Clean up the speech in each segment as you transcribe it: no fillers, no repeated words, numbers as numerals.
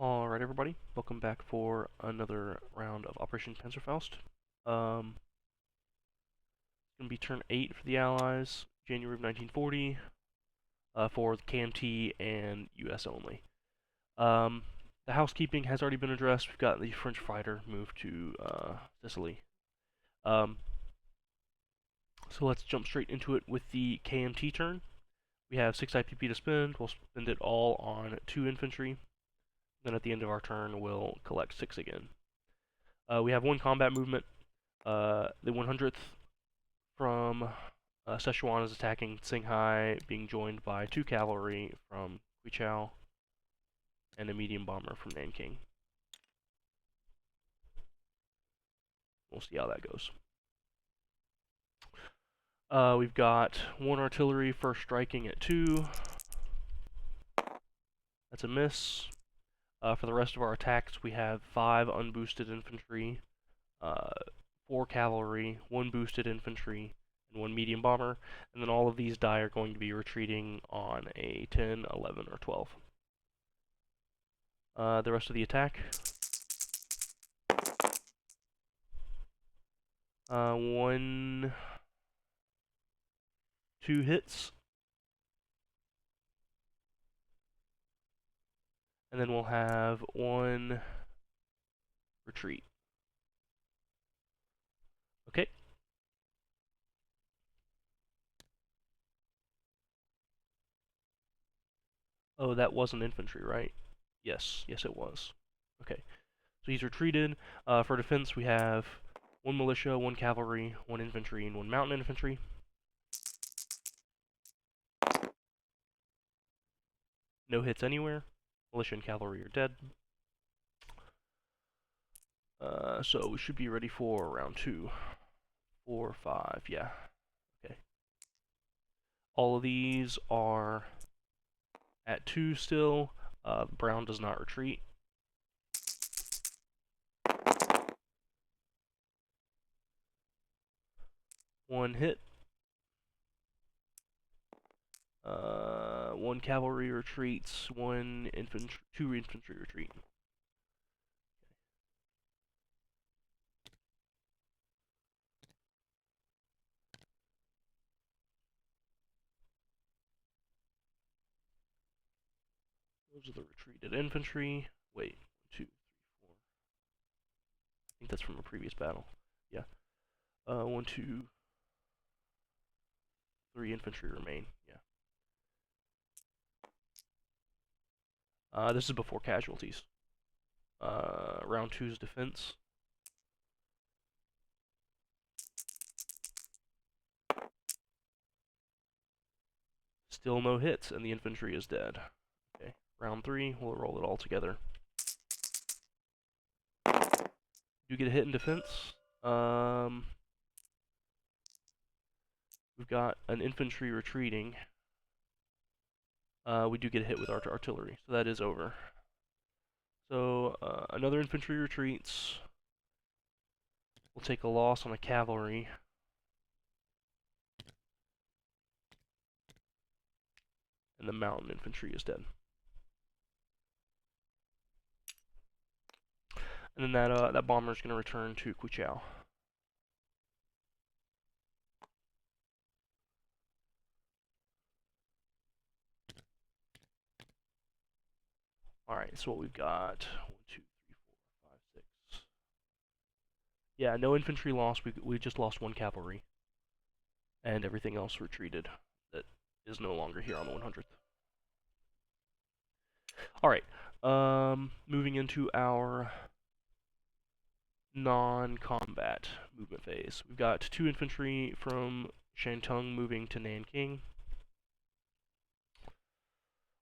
Alright everybody, welcome back for another round of Operation Panzerfaust. It's going to be turn 8 for the Allies, January of 1940, for the KMT and US only. The housekeeping has already been addressed. We've got the French fighter moved to Sicily. So let's jump straight into it with the KMT turn. We have 6 IPP to spend. We'll spend it all on 2 infantry. Then at the end of our turn, we'll collect 6 again. We have 1 combat movement. The 100th from Szechuan is attacking Tsinghai, being joined by 2 cavalry from Guichao and a medium bomber from Nanking. We'll see how that goes. We've got 1 artillery first striking at 2. That's a miss. For the rest of our attacks, we have 5 unboosted infantry, 4 cavalry, 1 boosted infantry, and 1 medium bomber, and then all of these die are going to be retreating on a 10, 11, or 12. The rest of the attack. 1, 2 hits. And then we'll have 1 retreat. Okay. Oh, that wasn't infantry, right? Yes, it was. Okay. So he's retreated. For defense, we have 1 militia, 1 cavalry, 1 infantry, and 1 mountain infantry. No hits anywhere. Militia and cavalry are dead. So we should be ready for round 2. 4, 5, yeah. Okay. All of these are at 2 still. Brown does not retreat. One hit. 1 cavalry retreats, 2 infantry retreat. Those are the retreated infantry. Wait, 2, 3, 4. I think that's from a previous battle. Yeah. 1, 2, 3 infantry remain. Yeah. This is before casualties. Round 2's defense. Still no hits, and the infantry is dead. Okay. Round 3, we'll roll it all together. You get a hit in defense. We've got an infantry retreating. We do get a hit with our artillery, so that is over. So another infantry retreats. We'll take a loss on a cavalry. And the mountain infantry is dead. And then that bomber is going to return to Guichao. Alright, so what we've got, 1, 2, 3, 4, 5, 6. Yeah, no infantry loss, we just lost 1 cavalry. And everything else retreated that is no longer here on the 100th. Alright, moving into our non-combat movement phase. We've got 2 infantry from Shantung moving to Nanking.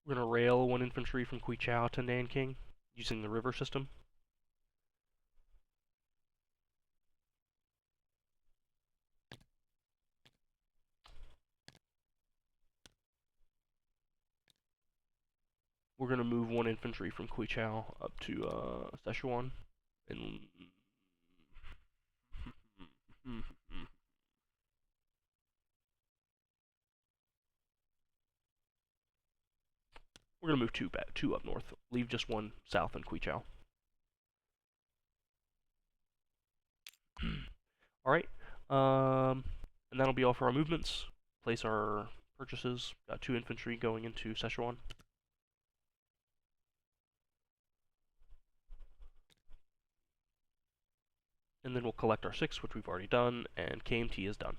We're going to rail 1 infantry from Guichao to Nanking using the river system. We're going to move 1 infantry from Guichao up to Szechuan. And We're gonna move two up north. Leave just one south in Quichao. All right. And that'll be all for our movements. Place our purchases. Got 2 infantry going into Szechuan. And then we'll collect our 6, which we've already done, and KMT is done.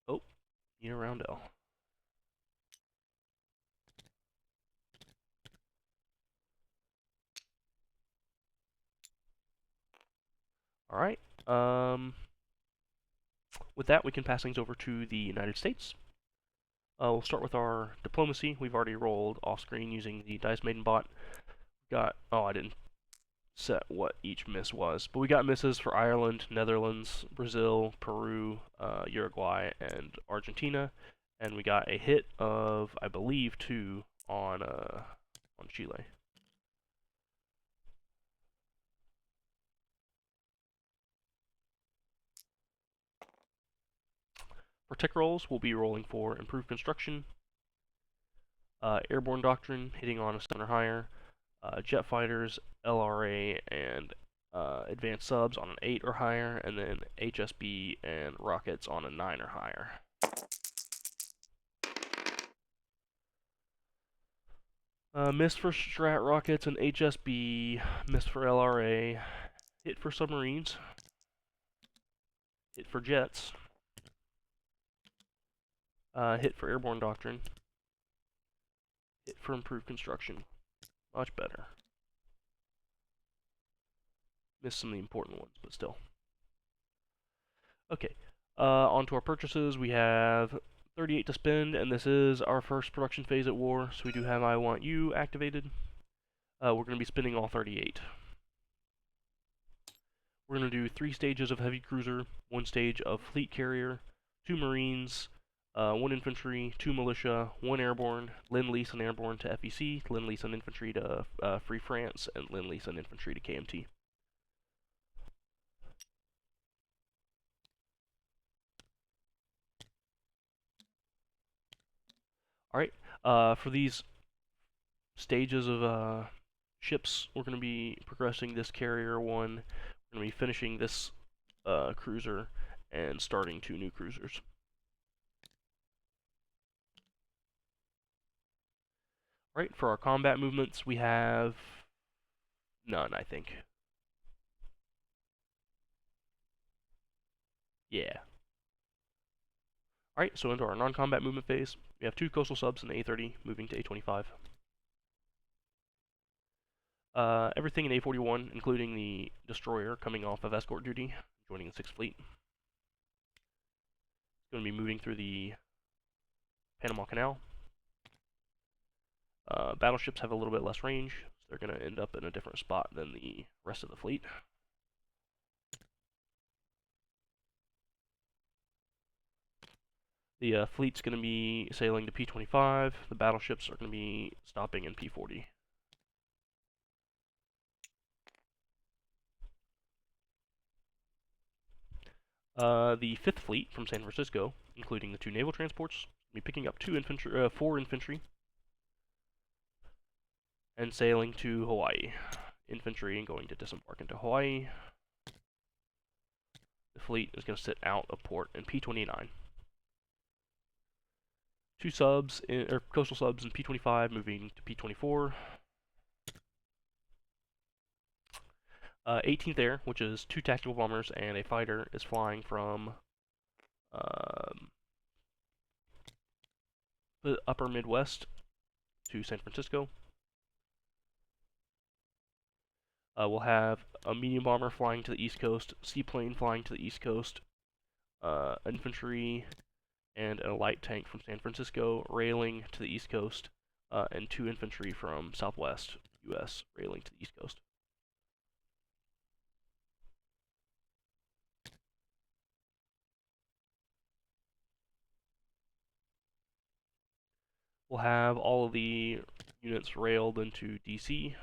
Oh, need a roundel. All right. With that, we can pass things over to the United States. We'll start with our diplomacy. We've already rolled off screen using the Dice Maiden bot. I didn't set what each miss was, but we got misses for Ireland, Netherlands, Brazil, Peru, Uruguay, and Argentina, and we got a hit of, I believe, 2 on Chile. For tick rolls, we'll be rolling for improved construction, airborne doctrine hitting on a 7 or higher, jet fighters, LRA, and advanced subs on an 8 or higher, and then HSB and rockets on a 9 or higher. Miss for strat rockets and HSB, miss for LRA, hit for submarines, hit for jets, hit for airborne doctrine, hit for improved construction. Much better. Missed some of the important ones, but still. Okay, on to our purchases. We have 38 to spend, and this is our first production phase at war, so we do have I Want You activated. We're going to be spending all 38. We're going to do 3 stages of heavy cruiser, 1 stage of fleet carrier, 2 marines, 1 infantry, 2 militia, 1 airborne, Lend-Lease and airborne to FEC, Lend-Lease and infantry to Free France, and Lend-Lease and infantry to KMT. Alright, for these stages of ships, we're going to be progressing this carrier 1, we're going to be finishing this cruiser, and starting 2 new cruisers. Right, for our combat movements, we have none, I think. Yeah. Alright, so into our non-combat movement phase, we have 2 coastal subs in the A30 moving to A25. Everything in A41, including the destroyer coming off of escort duty, joining the 6th Fleet. It's going to be moving through the Panama Canal. Battleships have a little bit less range, so they're going to end up in a different spot than the rest of the fleet. The fleet's going to be sailing to P25. The battleships are going to be stopping in P40. The 5th Fleet from San Francisco, including the 2 naval transports, will be picking up 4 infantry, and sailing to Hawaii. Infantry and going to disembark into Hawaii. The fleet is going to sit out of port in P29. 2 subs, coastal subs in P25, moving to P24. 18th Air, which is 2 tactical bombers and a fighter, is flying from the upper Midwest to San Francisco. We'll have a medium bomber flying to the East Coast, seaplane flying to the East Coast, infantry, and a light tank from San Francisco railing to the East Coast, and 2 infantry from Southwest U.S. railing to the East Coast. We'll have all of the units railed into DC.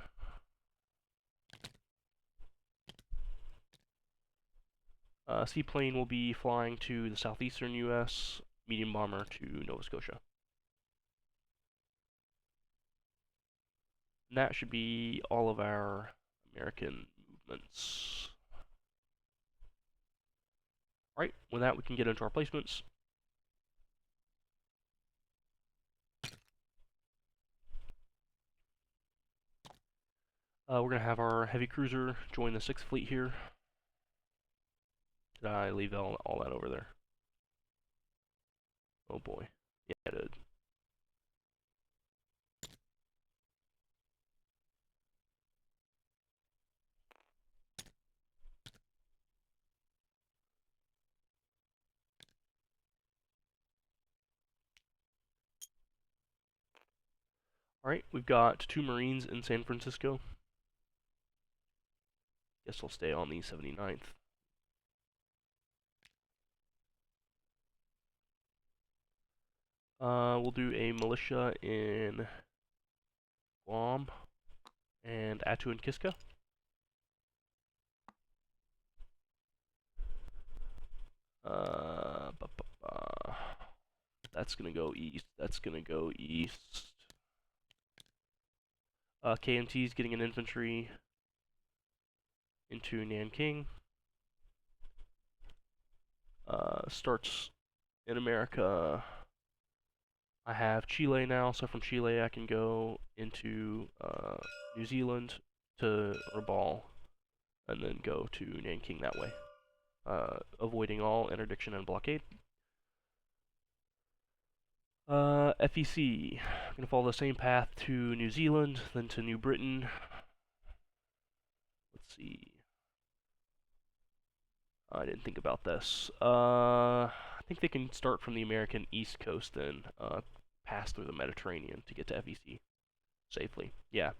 Seaplane will be flying to the southeastern U.S., medium bomber to Nova Scotia. And that should be all of our American movements. Alright, with that we can get into our placements. We're going to have our heavy cruiser join the 6th Fleet here. Did I leave all that over there? Oh boy. Yeah, I did. Alright, we've got 2 Marines in San Francisco. Guess I'll stay on the 79th. We'll do a militia in Guam and Attu and Kiska. That's gonna go east. That's gonna go east. KMT is getting an infantry into Nanking. Starts in America. I have Chile now, so from Chile I can go into New Zealand to Rabaul, and then go to Nanking that way, avoiding all interdiction and blockade. FEC, I'm going to follow the same path to New Zealand, then to New Britain. Let's see. I didn't think about this. I think they can start from the American East Coast and pass through the Mediterranean to get to FEC safely. Yeah.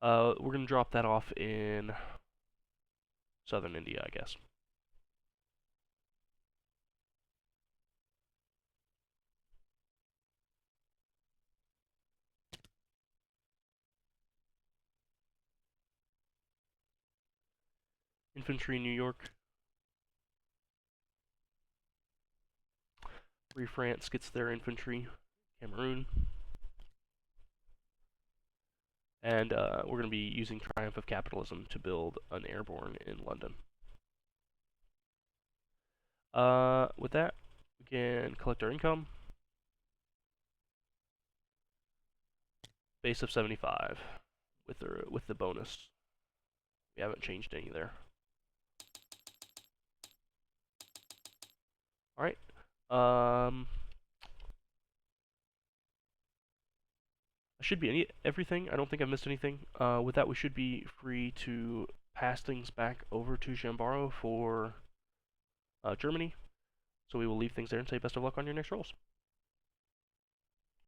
We're going to drop that off in southern India, I guess. Infantry, New York. Free France gets their infantry. Cameroon. And we're going to be using Triumph of Capitalism to build an airborne in London. With that, we can collect our income. Base of 75 with the bonus. We haven't changed any there. Alright. That should be everything. I don't think I've missed anything. With that, we should be free to pass things back over to Shambaro for Germany. So we will leave things there and say best of luck on your next rolls.